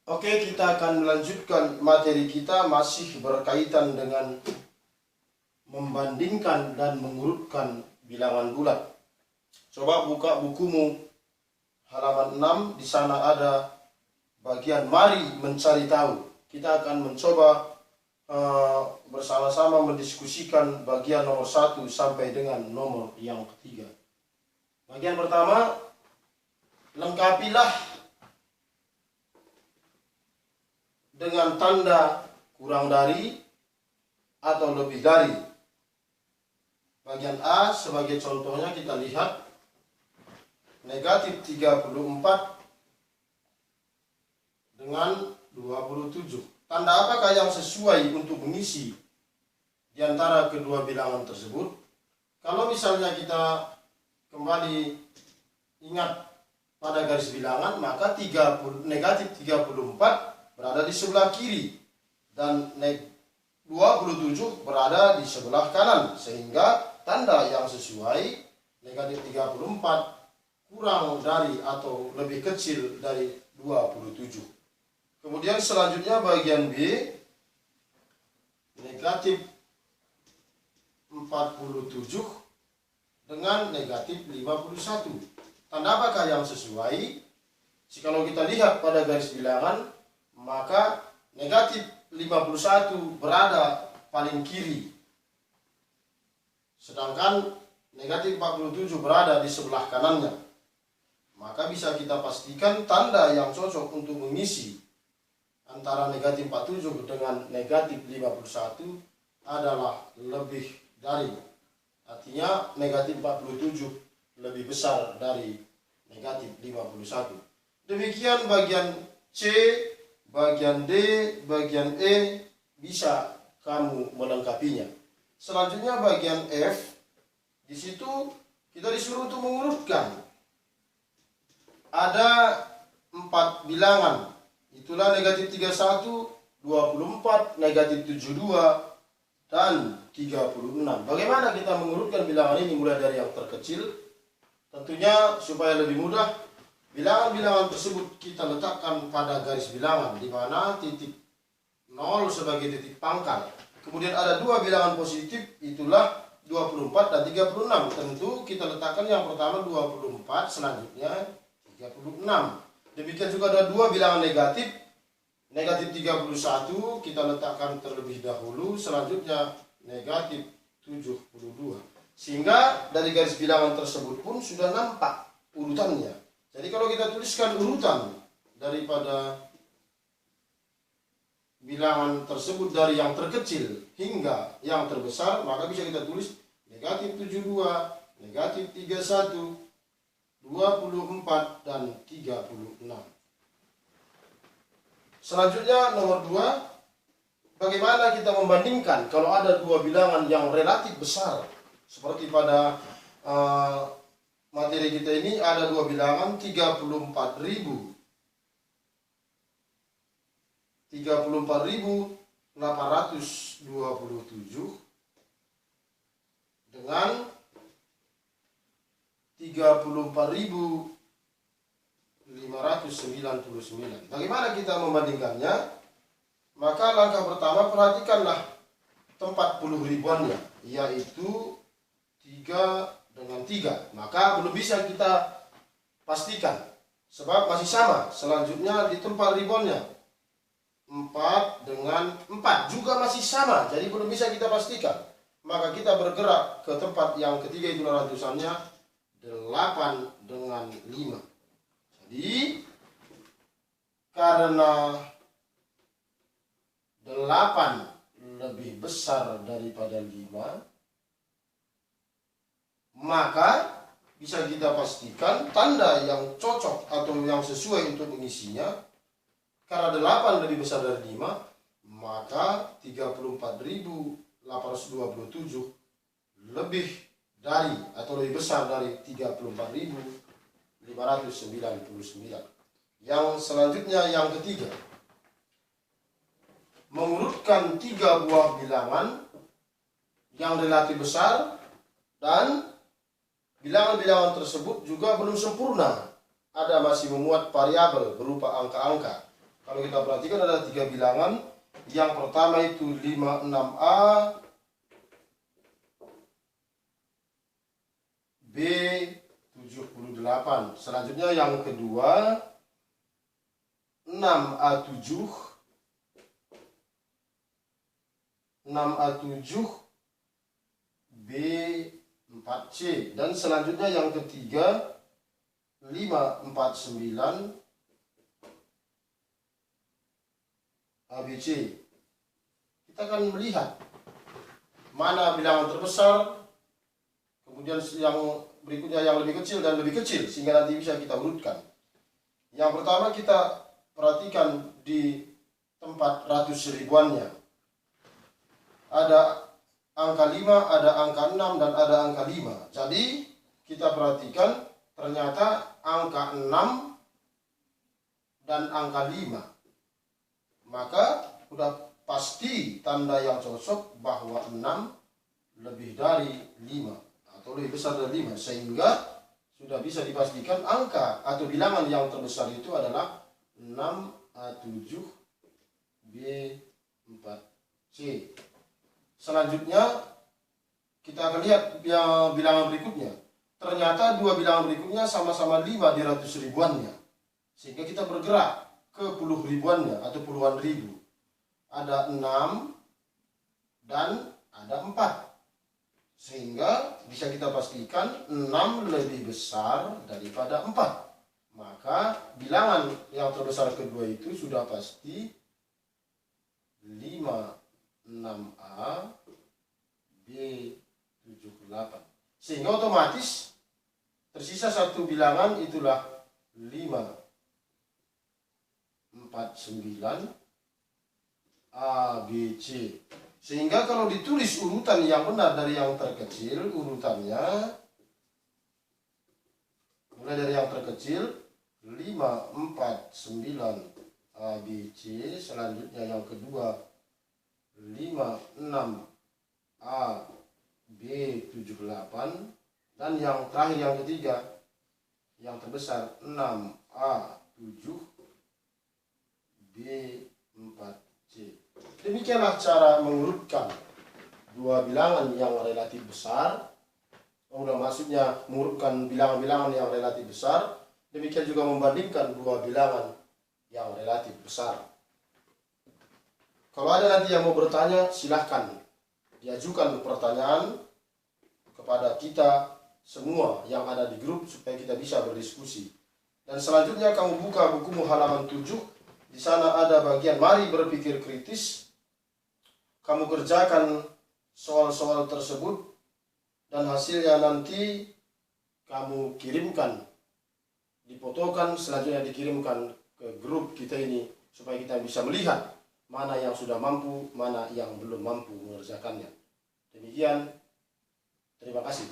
Oke, kita akan melanjutkan materi kita masih berkaitan dengan membandingkan dan mengurutkan bilangan bulat. Coba buka bukumu halaman 6, di sana ada bagian mari mencari tahu. Kita akan mencoba bersama-sama mendiskusikan bagian nomor 1 sampai dengan nomor yang ketiga. Bagian pertama, lengkapilah dengan tanda kurang dari atau lebih dari. Bagian A sebagai contohnya kita lihat negatif 34 dengan 27. Tanda apakah yang sesuai untuk mengisi di antara kedua bilangan tersebut? Kalau misalnya kita kembali ingat pada garis bilangan, maka negatif 34 berada di sebelah kiri dan 27 berada di sebelah kanan, sehingga tanda yang sesuai negatif 34 kurang dari atau lebih kecil dari 27. Kemudian selanjutnya bagian B, negatif 47 dengan negatif 51. Tanda apakah yang sesuai? Jikalau kita lihat pada garis bilangan, maka negatif 51 berada paling kiri, sedangkan negatif 47 berada di sebelah kanannya. Maka bisa kita pastikan tanda yang cocok untuk mengisi antara negatif 47 dengan negatif 51 adalah lebih dari. Artinya negatif 47 lebih besar dari negatif 51. Demikian bagian C, bagian D, bagian E bisa kamu melengkapinya. Selanjutnya bagian F, di situ kita disuruh untuk mengurutkan. Ada 4 bilangan, itulah negatif 31, 24, negatif 72, dan 36. Bagaimana kita mengurutkan bilangan ini mulai dari yang terkecil? Tentunya supaya lebih mudah, bilangan-bilangan tersebut kita letakkan pada garis bilangan, di mana titik 0 sebagai titik pangkal. Kemudian ada 2 bilangan positif, itulah 24 dan 36. Tentu kita letakkan yang pertama 24, selanjutnya 36. Demikian juga ada 2 bilangan negatif, negatif 31 kita letakkan terlebih dahulu, selanjutnya negatif 72. Sehingga dari garis bilangan tersebut pun sudah nampak urutannya. Jadi kalau kita tuliskan urutan daripada bilangan tersebut dari yang terkecil hingga yang terbesar, maka bisa kita tulis negatif 72, negatif 31, 24, dan 36. Selanjutnya nomor 2, bagaimana kita membandingkan kalau ada 2 bilangan yang relatif besar. Seperti pada materi kita ini ada 2 bilangan 34.827 dengan 34.599. Bagaimana kita membandingkannya? Maka langkah pertama, perhatikanlah tempat puluh ribuannya, yaitu 3 dengan 3. Maka belum bisa kita pastikan, sebab masih sama. Selanjutnya di tempat ribuannya 4 dengan 4 juga masih sama, jadi belum bisa kita pastikan. Maka kita bergerak ke tempat yang ketiga, itu ratusannya 8 dengan 5. Jadi karena 8 lebih besar daripada 5, maka bisa kita pastikan tanda yang cocok atau yang sesuai untuk mengisinya. Karena 8 lebih besar dari 5, maka 34.827 lebih dari atau lebih besar dari 34.599. Yang selanjutnya, yang ketiga, mengurutkan 3 buah bilangan yang relatif besar dan bilangan-bilangan tersebut juga belum sempurna. Ada masih memuat variabel berupa angka-angka. Kalau kita perhatikan ada 3 bilangan. Yang pertama itu 56A, B 78. Selanjutnya yang kedua 6A7, 6A7, B 4C. Dan selanjutnya yang ketiga 549, ABC. Kita akan melihat mana bilangan terbesar, kemudian yang berikutnya yang lebih kecil dan lebih kecil, sehingga nanti bisa kita urutkan. Yang pertama kita perhatikan di tempat ratus ribuannya. Ada angka 5, ada angka 6, dan ada angka 5. Jadi kita perhatikan ternyata angka 6 dan angka 5. Maka sudah pasti tanda yang cocok bahwa 6 lebih dari 5 atau lebih besar dari 5, sehingga sudah bisa dipastikan angka atau bilangan yang terbesar itu adalah 6A7, B4C. Selanjutnya kita akan lihat bilangan berikutnya. Ternyata dua bilangan berikutnya sama-sama 5 di ratus ribuannya, sehingga kita bergerak ke puluh ribuannya atau puluhan ribu. Ada 6 dan ada 4, sehingga bisa kita pastikan 6 lebih besar daripada 4. Maka bilangan yang terbesar kedua itu sudah pasti 56A, B78. Sehingga otomatis tersisa satu bilangan, itulah 549 ABC. Sehingga kalau ditulis urutan yang benar dari yang terkecil, urutannya mulai dari yang terkecil 549 ABC, selanjutnya yang kedua 56A, B78, dan yang terakhir yang ketiga yang terbesar 6A7, B4C. Demikianlah cara mengurutkan dua bilangan yang relatif besar. Maksudnya mengurutkan bilangan-bilangan yang relatif besar. Demikian juga membandingkan dua bilangan yang relatif besar. Kalau ada nanti yang mau bertanya, silahkan diajukan pertanyaan kepada kita semua yang ada di grup supaya kita bisa berdiskusi. Dan selanjutnya kamu buka bukumu halaman 7. Di sana ada bagian mari berpikir kritis. Kamu kerjakan soal-soal tersebut dan hasilnya nanti kamu kirimkan, difotokan, selanjutnya dikirimkan ke grup kita ini supaya kita bisa melihat mana yang sudah mampu, mana yang belum mampu mengerjakannya. Demikian, terima kasih.